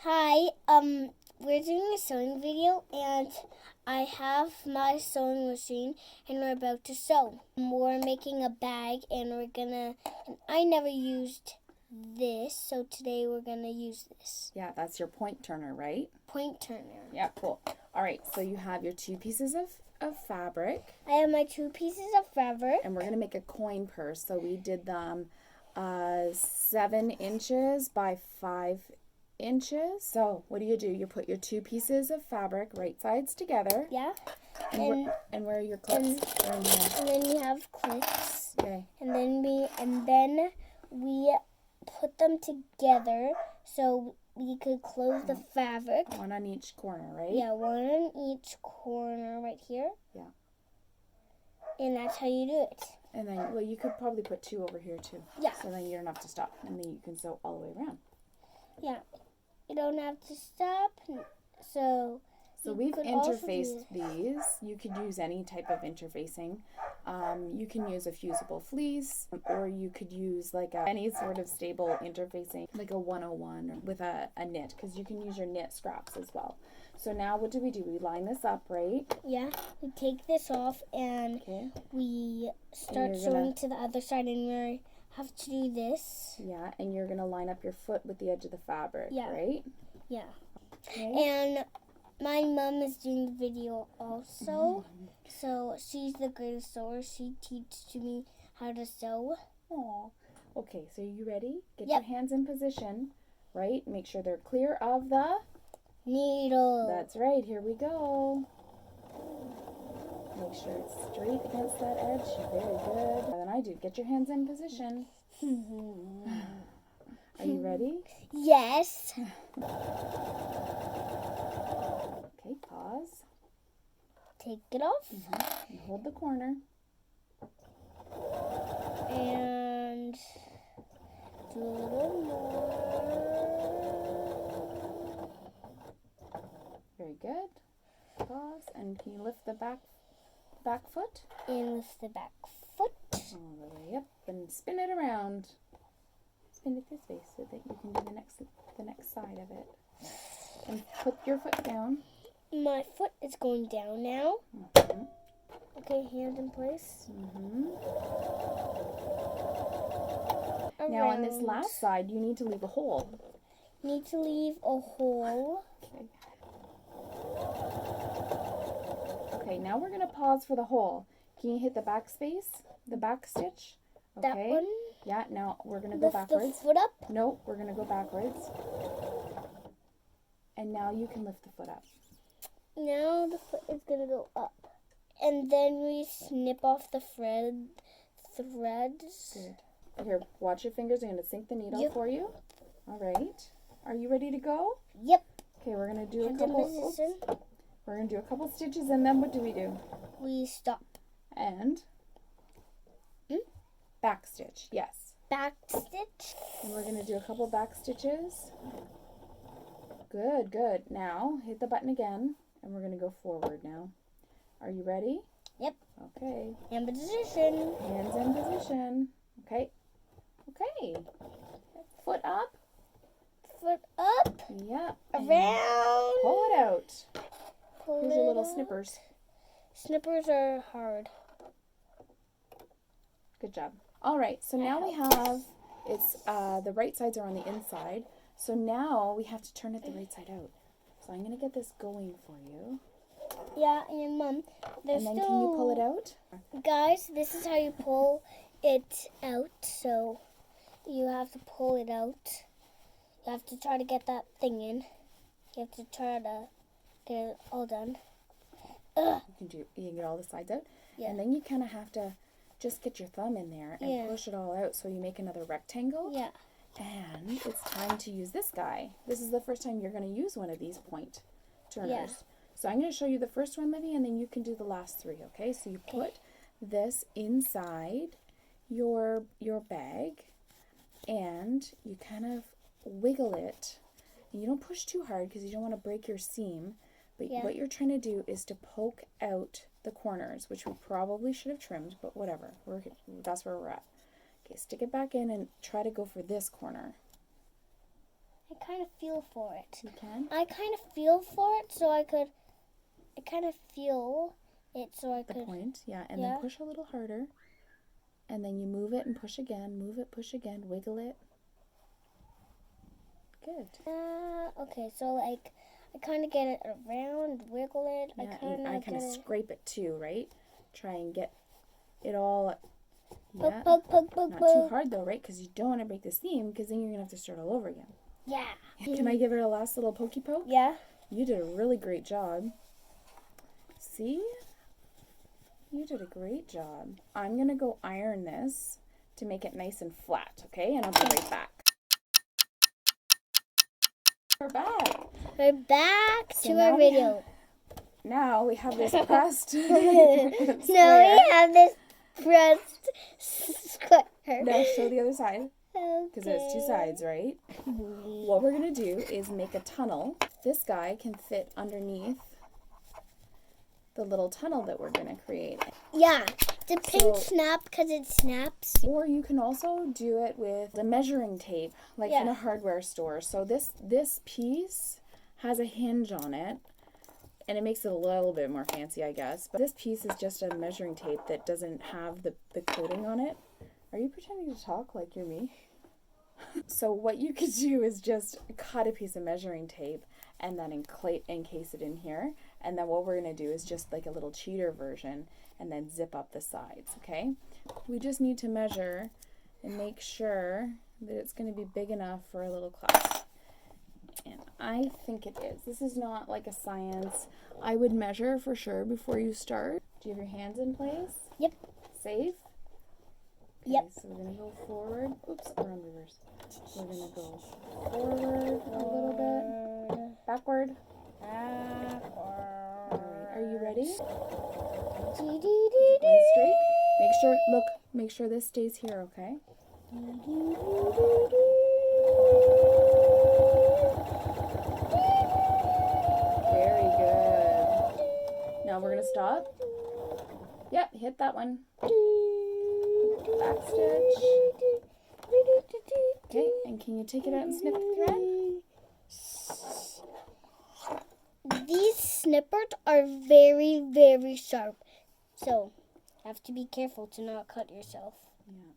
Hi, we're doing a sewing video and I have my sewing machine and we're about to sew. We're making a bag and I never used this, so today we're gonna use this. Yeah, that's your point turner, right? Point turner. Yeah, cool. All right, so you have your 2 pieces of fabric. I have my 2 pieces of fabric. And we're gonna make a coin purse. So we did them 7 inches by 5 inches. So what do? You put your 2 pieces of fabric right sides together. Yeah. And where are your clips? And then you have clips. Okay. And then we put them together so we could close the fabric. One on each corner, right? Yeah, one on each corner right here. Yeah. And that's how you do it. And then, well, you could probably put 2 over here too. Yeah. So then you don't have to stop, and then you can sew all the way around. Yeah. You don't have to stop. So we've interfaced these. You could use any type of interfacing. You can use a fusible fleece, or you could use like any sort of stable interfacing, like a 101 with a knit, because you can use your knit scraps as well. So now what do? We line this up, right? Yeah. We take this off and we start sewing to the other side, and we have to do this. Yeah, and you're gonna line up your foot with the edge of the fabric, right? Yeah. Okay. And my mom is doing the video also. So she's the greatest sewer. She teaches me how to sew. Aw. Okay, so you ready? Get Yep. your hands in position, right? Make sure they're clear of the needle. That's right. Here we go. Make sure it's straight against that edge. Very good. Better than I do. Get your hands in position. Are you ready? Yes. Okay, pause. Take it off. And hold the corner. And do a little more. Very good. Pause. And can you lift the back foot? And lift the back foot. All the way up and spin it around. Spin it this way so that you can do the next side of it. And put your foot down. My foot is going down now. Okay, hands in place. Now on this last side, you need to leave a hole. Need to leave a hole. Okay, now we're going to pause for the hole. Can you hit the back space? The back stitch? Okay. That one? Yeah, now we're going to go backwards. Lift the foot up? No, we're going to go backwards. And now you can lift the foot up. Now the foot is going to go up. And then we snip off the threads. Good. Here, watch your fingers. I'm going to sink the needle for you. All right. Are you ready to go? Yep. Okay, we're going to do Hands a in couple. position. We're going to do a couple stitches, and then what do? We stop. And back stitch. Yes. Back stitch. And we're going to do a couple back stitches. Good, good. Now hit the button again, and we're going to go forward now. Are you ready? Yep. Okay. In position. Hands in position. Okay. Okay. Foot up. Foot up. Yep. Around. Pull it out. Pull Here's your little snippers. Snippers are hard. Good job. All right. So now we have the right sides are on the inside. So now we have to turn it the right side out. So I'm going to get this going for you. Yeah, and Mom, And then can you pull it out? Guys, this is how you pull it out. So you have to pull it out. You have to try to get that thing in. You have to try to get it all done. You can get all the sides out. Yeah. And then you kind of have to just get your thumb in there and push it all out so you make another rectangle. Yeah. And it's time to use this guy. This is the first time you're going to use one of these point turners. Yeah. So I'm going to show you the first one, Livy, and then you can do the last 3, okay? So you put this inside your bag, and you kind of wiggle it. And you don't push too hard because you don't want to break your seam. But what you're trying to do is to poke out the corners, which we probably should have trimmed, but whatever. That's where we're at. Okay, stick it back in and try to go for this corner. I kind of feel for it. You can? I kind of feel for it so I could. I kind of feel it so I The could. point, yeah. And then push a little harder. And then you move it and push again. Move it, push again. Wiggle it. Good. Okay, so like I kind of get it around, wiggle it. Yeah, I kind of scrape it too, right? Try and get it all. Yeah. Poke, poke, poke, Not poke. too hard though, right? Because you don't want to break the seam, because then you're gonna have to start all over again. Yeah. Can I give her a last little pokey poke? Yeah. You did a really great job. See? You did a great job. I'm gonna go iron this to make it nice and flat, okay? And I'll be right back. We're back. We're back So to now our we video. Now we have this pressed Now square. we have this pressed square. Now show the other side, Okay. because there's two sides, right? What we're going to do is make a tunnel. This guy can fit underneath the little tunnel that we're going to create. Yeah, the pin So- snap because it snaps. Or you can also do it with the measuring tape, like in a hardware store. So this piece has a hinge on it, and it makes it a little bit more fancy, I guess. But this piece is just a measuring tape that doesn't have the coating on it. Are you pretending to talk like you're me? So what you could do is just cut a piece of measuring tape and then encase it in here. And then what we're going to do is just like a little cheater version and then zip up the sides, okay? We just need to measure and make sure that it's going to be big enough for a little class. And I think it is. This is not like a science. I would measure for sure before you start. Do you have your hands in place? Yep. Safe? Okay, Yep. so we're going to go forward. Oops, we're on reverse. We're going to go forward a little bit. Backward. Alright, are you ready? Going straight. Make sure this stays here, okay? Very good. Now we're going to stop. Yep, hit that one. Back stitch. Okay, and can you take it out and snip the thread? These snippers are very, very sharp. So, you have to be careful to not cut yourself. Yeah.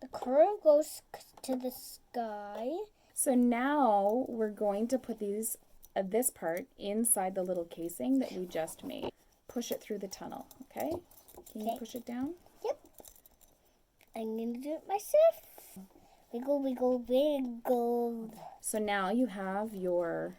The curve goes to the sky. So now we're going to put this part inside the little casing that we just made. Push it through the tunnel, okay? Can you push it down? Yep. I'm going to do it myself. Wiggle, wiggle, wiggle. So now you have your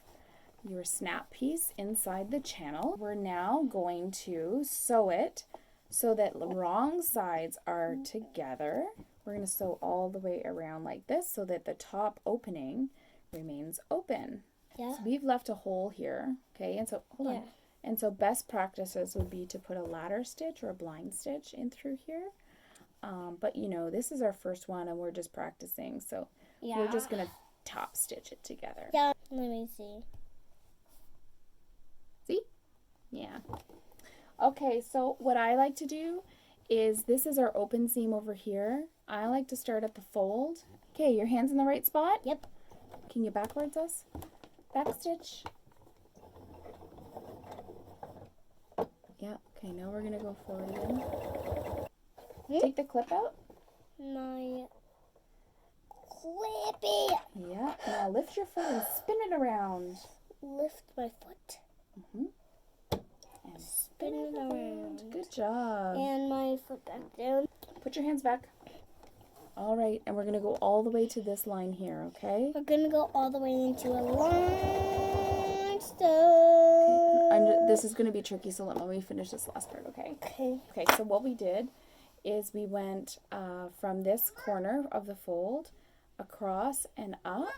snap piece inside the channel. We're now going to sew it so that the wrong sides are together. We're going to sew all the way around like this so that the top opening remains open. Yeah. So we've left a hole here, okay? And so, hold on. And so best practices would be to put a ladder stitch or a blind stitch in through here. But you know, this is our first one and we're just practicing. So we're just going to top stitch it together. Yeah. Let me see. See? Yeah. Okay, so what I like to do is, this is our open seam over here. I like to start at the fold. Okay, your hand's in the right spot? Yep. Can you backwards us? Back stitch. Yeah, okay, now we're going to go forward again. Take the clip out. My clippy. Yeah, now lift your foot and spin it around. Lift my foot. And Spin it around. good job. And my foot back down. Put your hands back. All right, and we're going to go all the way to this line here, okay? We're going to go all the way into a line stone. This is going to be tricky, so let me finish this last part, okay? Okay, so what we did is we went from this corner of the fold across and up,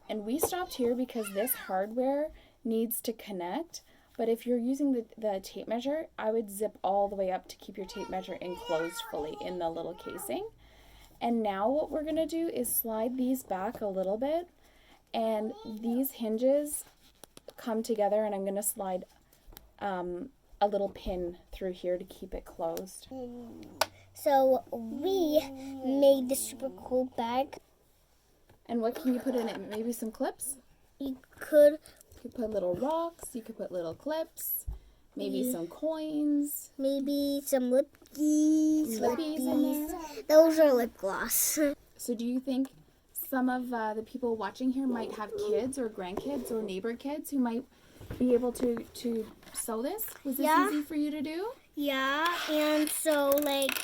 and we stopped here because this hardware needs to connect. But if you're using the tape measure, I would zip all the way up to keep your tape measure enclosed fully in the little casing. And now what we're going to do is slide these back a little bit, and these hinges come together, and I'm going to slide a little pin through here to keep it closed. So we made this super cool bag. And what can you put in it? Maybe some clips? You could You could put little rocks, you could put little clips, maybe some coins. maybe some lippies. Lippies in there. Those are lip gloss. So do you think some of the people watching here might have kids or grandkids or neighbor kids who might be able to sew this? Was this Yeah. easy for you to do? Yeah, and so like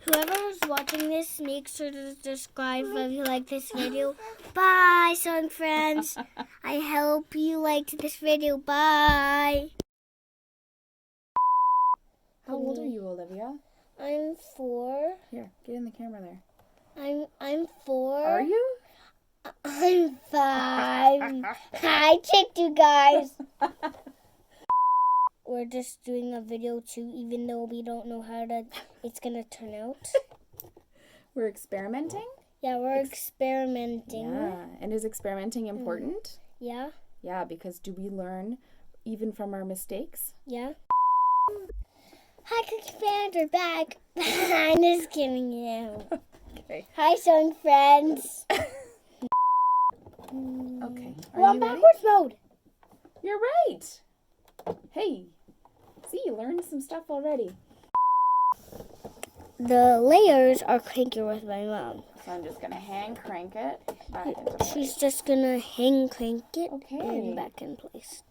whoever's watching this, make sure to subscribe if you like this video. Bye, sewing friends. I hope you liked this video. Bye. How old are you, Olivia? I'm 4. Here, get in the camera there. I'm 4. Are you? I'm 5. I tricked you guys. We're just doing a video too, even though we don't know how it's gonna turn out. We're experimenting? Yeah, we're experimenting. Yeah. And is experimenting important? Yeah. Yeah, because do we learn even from our mistakes? Yeah. Hi, Cookie fans, we're back. I'm just kidding you. Okay. Hi, sewing friends. Okay. We're on backwards mode. You're right. Hey, see, you learned some stuff already. The layers are cranking with my mom. So I'm just going to hand crank it back into place. She's just gonna hang crank it Okay. and back in place.